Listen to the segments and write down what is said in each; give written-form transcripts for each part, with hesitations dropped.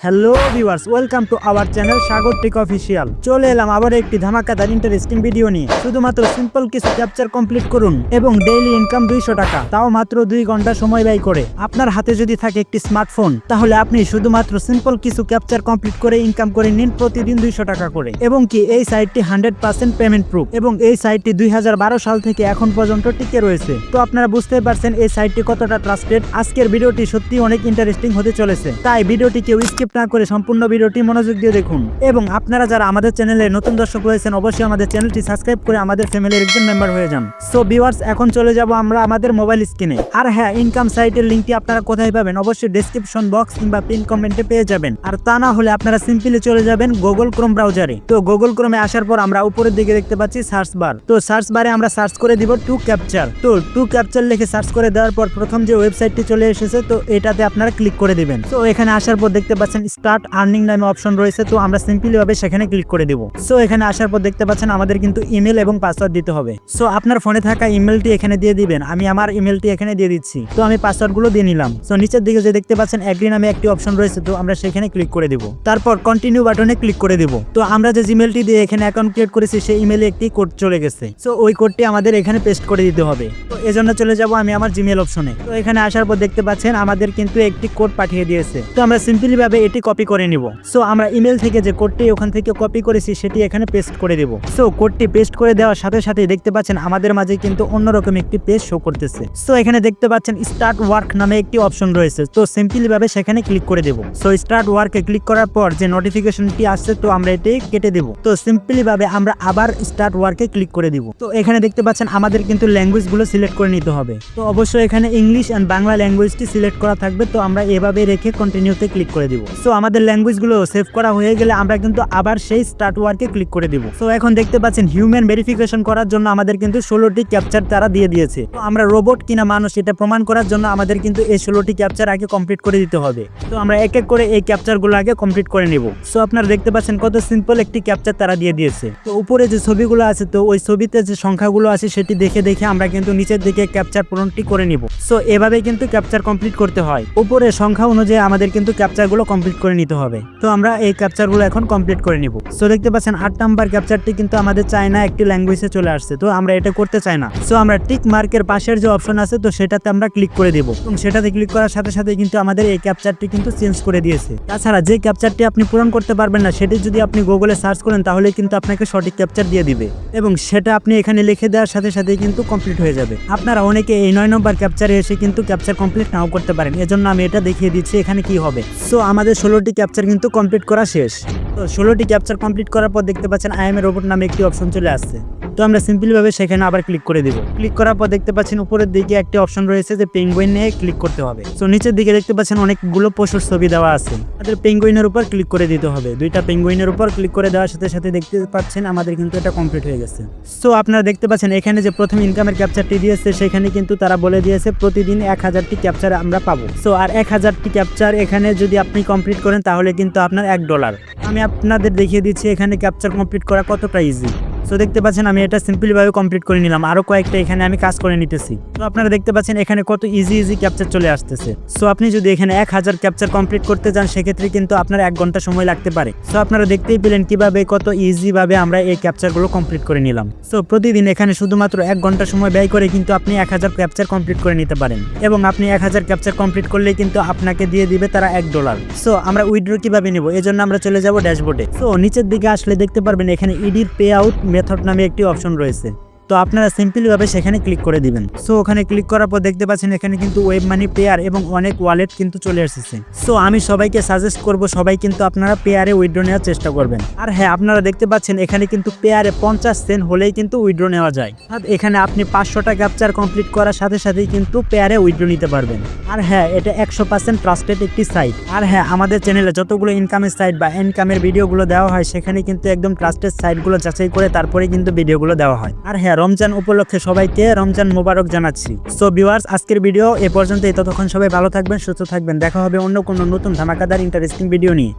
Hello viewers, welcome to our channel Sagar take official. চলে এলাম আবার একটি ধামাকাদার ইন্টারেস্টিং ভিডিও নিয়ে। শুধুমাত্র সিম্পল কিছু ক্যাপচার কমপ্লিট করুন এবং ডেইলি ইনকাম 200 টাকা, তাও মাত্র 2 ঘন্টা সময় ব্যয় করে। আপনার হাতে যদি থাকে একটি স্মার্টফোন, তাহলে আপনি শুধুমাত্র সিম্পল কিছু ক্যাপচার কমপ্লিট করে ইনকাম করে নিন প্রতিদিন 200 টাকা করে। এবং কি এই সাইটটি 100% পেমেন্ট প্রুফ, এবং এই সাইটটি 2012 সাল থেকে এখন পর্যন্ত টিকে রয়েছে। তো আপনারা বুঝতে পারছেন এই সাইটটি কতটা ট্রাস্টেড। আজকের ভিডিওটি সত্যি অনেক ইন্টারেস্টিং হতে চলেছে, তাই ভিডিওটি কেউ স্কিপ না করে সম্পূর্ণ ভিডিওটি মনোযোগ দিয়ে দেখুন। এবং আপনারা যারা আমাদের চ্যানেলে নতুন দর্শক রয়েছেন, অবশ্যই আমাদের চ্যানেলটি সাবস্ক্রাইব করে আমাদের ফ্যামিলির একজন মেম্বার হয়ে যান। সো ভিউয়ার্স, এখন চলে যাব আমরা আমাদের মোবাইল স্ক্রিনে। আর হ্যাঁ, ইনকাম সাইটের লিংকটি আপনারা কোথায় পাবেন? অবশ্যই ডেসক্রিপশন বক্স কিংবা পিন কমেন্টে পেয়ে যাবেন। আর তা না হলে আপনারা সিম্পলি চলে যাবেন গুগল ক্রোম ব্রাউজারে। তো গুগল ক্রোমে আসার পর আমরা উপরের দিকে দেখতে পাচ্ছি সার্চ বার। তো সার্চ বারে আমরা সার্চ করে দিব টু ক্যাপচার। তো টু ক্যাপচার লিখে সার্চ করে দেওয়ার পর প্রথম যে ওয়েবসাইটটি চলে এসেছে, তো এটাতে আপনারা ক্লিক করে দিবেন। তো এখানে আসার পর দেখতে পাচ্ছেন স্টার্ট আর্নিং নামে অপশন রয়েছে। তো আমরা সিম্পলি ভাবে সেখানে ক্লিক করে দেব। সো এখানে আসার পর দেখতে পাচ্ছেন আমাদের কিন্তু ইমেল এবং পাসওয়ার্ড দিতে হবে। সো আপনার ফোনে থাকা ইমেলটি এখানে দিয়ে দিবেন। আমি আমার ইমেলটি এখানে দিয়ে দিচ্ছি। তো আমি পাসওয়ার্ড গুলো দিয়ে নিলাম। সো নিচের দিকে যে দেখতে পাচ্ছেন এগ্রি নামে একটি অপশন রয়েছে, তো আমরা সেখানে ক্লিক করে দেব। তারপর কন্টিনিউ বাটনে ক্লিক করে দেব। তো আমরা যে জিমেলটি দিয়ে এখানে অ্যাকাউন্ট ক্রিয়েট করেছি, সেই ইমেলে একটি কোড চলে গেছে। সো ওই কোডটি আমাদের এখানে পেস্ট করে দিতে হবে। তো এজন্য চলে যাব আমি আমার জিমেল অপশনে। তো এখানে আসার পর দেখতে পাচ্ছেন আমাদের কিন্তু একটি কোড পাঠিয়ে দিয়েছে। তো আমরা সিম্পলি ভাবে এটি কপি করে নিব। সো আমরা ইমেল থেকে যে কোডটি ওখান থেকে কপি করেছি সেটি এখানে পেস্ট করে দেব। সো কোডটি পেস্ট করে দেওয়ার সাথে সাথে দেখতে পাচ্ছেন আমাদের মাঝে কিন্তু অন্যরকম একটি পেজ শো করতেছে। সো এখানে দেখতে পাচ্ছেন স্টার্ট ওয়ার্ক নামে একটি অপশন রয়েছে। তো সিম্পলি ভাবে সেখানে ক্লিক করে দেব। সো স্টার্ট ওয়ার্কে ক্লিক করার পর যে নোটিফিকেশনটি আসছে, তো আমরা এটি কেটে দেব। তো সিম্পলি ভাবে আমরা আবার স্টার্ট ওয়ার্কে ক্লিক করে দিব। তো এখানে দেখতে পাচ্ছেন আমাদের কিন্তু ল্যাঙ্গুয়েজ গুলো সিলেক্ট করে নিতে হবে। তো অবশ্যই এখানে ইংলিশ এন্ড বাংলা ল্যাঙ্গুয়েজটি সিলেক্ট করা থাকবে। তো আমরা এভাবে রেখে কন্টিনিউতে ক্লিক করে দিব। সো আমাদের ল্যাঙ্গুয়েজ গুলো সেভ করা হয়ে গেলে আমরা কিন্তু আবার সেই স্টার্ট ওয়ার্কে ক্লিক করে দিব। তো এখন দেখতে পাচ্ছেন হিউম্যান ভেরিফিকেশন করার জন্য আমাদের কিন্তু 16টি ক্যাপচার তারা দিয়ে দিয়েছে। তো আমরা রোবট কিনা মানুষ এটা প্রমাণ করার জন্য আমাদের কিন্তু এই 16টি ক্যাপচার আগে কমপ্লিট করে দিতে হবে। তো আমরা এক এক করে এই ক্যাপচার গুলো আগে কমপ্লিট করে নিব। সো আপনারা দেখতে পাচ্ছেন কত সিম্পল একটি ক্যাপচার তারা দিয়ে দিয়েছে। তো উপরে যে ছবিগুলো আছে, তো ওই ছবিতে যে সংখ্যাগুলো আছে সেটি দেখে দেখে আমরা কিন্তু নিচের দিকে ক্যাপচার পূরণটি করে নিব। সো এভাবে কিন্তু ক্যাপচার কমপ্লিট করতে হয়। উপরে সংখ্যা অনুযায়ী আমাদের কিন্তু ক্যাপচার গুলো কমপ্লিট করে নিতে হবে। তো আমরা এই ক্যাপচার গুলো এখন কমপ্লিট করে নিব। সো দেখতে পাচ্ছেন 8 নাম্বার ক্যাপচারটি কিন্তু আমাদের চায়না একটি ল্যাঙ্গুয়েজে চলে আসছে। তো আমরা এটা করতে চাই না। সো আমরা টিক মার্কের পাশের যে অপশন আছে, তো সেটাতে আমরা ক্লিক করে দেব। এবং সেটাতে ক্লিক করার সাথে সাথে কিন্তু আমাদের এই ক্যাপচারটি কিন্তু চেঞ্জ করে দিয়েছে। তাছাড়া যে ক্যাপচারটি আপনি পূরণ করতে পারবেন না, সেটি যদি আপনি গুগলে সার্চ করেন, তাহলে কিন্তু আপনাকে সঠিক ক্যাপচার দিয়ে দিবে এবং সেটা আপনি এখানে লিখে দেওয়ার সাথে সাথে কিন্তু কমপ্লিট হয়ে যাবে। আপনারা অনেকে এই 9 নম্বর ক্যাপচারে এসে কিন্তু ক্যাপচার কমপ্লিট নাও করতে পারেন। এজন্য আমি এটা দেখিয়ে দিচ্ছি এখানে কি হবে। সো আমাদের 16টি ক্যাপচার কিন্তু কমপ্লিট করা শেষ। তো 16টি ক্যাপচার কমপ্লিট করার পর দেখতে পাচ্ছেন আই এম এ রোবট নামে একটি অপশন চলে আসছে। তো আমরা সিম্পলি ভাবে সেখানে আবার ক্লিক করে দিব। ক্লিক করার পর দেখতে পাচ্ছেন উপরের দিকে একটি অপশন রয়েছে যে পেঙ্গুইন নিয়ে ক্লিক করতে হবে। সো নিচের দিকে দেখতে পাচ্ছেন অনেকগুলো পশুর ছবি দেওয়া আছে। আমাদের পেঙ্গুইনের উপর ক্লিক করে দিতে হবে। দুইটা পেঙ্গুইনের উপর ক্লিক করে দেওয়ার সাথে সাথে দেখতে পাচ্ছেন আমাদের কিন্তু এটা কমপ্লিট হয়ে গেছে। সো আপনারা দেখতে পাচ্ছেন এখানে যে প্রথম ইনকামের ক্যাপচারটি দিয়েছে, সেখানে কিন্তু তারা বলে দিয়েছে প্রতিদিন 1000টি ক্যাপচার আমরা পাবো। সো আর 1000টি ক্যাপচার এখানে যদি আপনি কমপ্লিট করেন, তাহলে কিন্তু আপনার $1। আমি আপনাদের দেখিয়ে দিচ্ছি এখানে ক্যাপচার কমপ্লিট করা কতটা ইজি। সো দেখতে পাচ্ছেন আমি এটা সিম্পলি ভাবে কমপ্লিট করে নিলাম। আরো কয়েকটা এখানে আমি কাজ করে নিতেছি। তো আপনারা দেখতে পাচ্ছেন এখানে কত ইজি ক্যাপচার চলে আসতেছে। সো আপনি যদি এখানে 1000 ক্যাপচার কমপ্লিট করতে যান, সেক্ষেত্রে কিন্তু আপনার 1 ঘন্টা সময় লাগতে পারে। সো আপনারা দেখতেই পেলেন কিভাবে কত ইজি ভাবে আমরা এই ক্যাপচার গুলো কমপ্লিট করে নিলাম। সো প্রতিদিন এখানে শুধুমাত্র 1 ঘন্টা সময় ব্যয় করে কিন্তু আপনি 1000 ক্যাপচার কমপ্লিট করে নিতে পারেন। এবং আপনি 1000 ক্যাপচার কমপ্লিট করলেই কিন্তু আপনাকে দিয়ে দিবে তারা $1। সো আমরা উইথড্র কিভাবে নিব, এজন্য আমরা চলে যাব ড্যাশবোর্ডে। সো নিচের দিকে আসলে দেখতে পারবেন এখানে ইডির পে আউট মেথড নামে একটি অপশন রয়েছে। তো আপনারা সিম্পলি ভাবে সেখানে ক্লিক করে দিবেন। সো ওখানে ক্লিক করার পর দেখতে পাচ্ছেন এখানে কিন্তু ওয়েব মানি পেয়ার এবং অনেক ওয়ালেট কিন্তু চলে এসেছে। সো আমি সবাইকে সাজেস্ট করব সবাই কিন্তু আপনারা পেয়ারে উইথড্র নেওয়ার চেষ্টা করবেন। আর হ্যাঁ, আপনারা দেখতে পাচ্ছেন এখানে কিন্তু পেয়ারে 50 সেন্ট হলেই কিন্তু উইথড্র নেওয়া যায়। আর এখানে আপনি 500টা ক্যাপচার কমপ্লিট করার সাথে সাথেই কিন্তু পেয়ারে উইথড্র নিতে পারবেন। আর হ্যাঁ, এটা 100% ট্রাস্টেড একটি সাইট। আর হ্যাঁ, আমাদের চ্যানেলে যতগুলো ইনকামের সাইট বা ইনকামের ভিডিওগুলো দেওয়া হয়, সেখানে কিন্তু একদম ট্রাস্টেড সাইটগুলো যাচাই করে তারপরে কিন্তু ভিডিওগুলো দেওয়া হয়। আর হ্যাঁ, রমজান উপলক্ষে সবাইকে রমজান মোবারক জানাচ্ছি। সো ভিউয়ার্স, আজকের ভিডিও এ পর্যন্তই। ততক্ষণ সবাই ভালো থাকবেন, সুস্থ থাকবেন। দেখা হবে অন্য কোনো নতুন ধামাকাদার ইন্টারেস্টিং ভিডিও নিয়ে।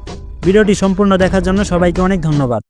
ভিডিওটি সম্পূর্ণ দেখার জন্য সবাইকে অনেক ধন্যবাদ।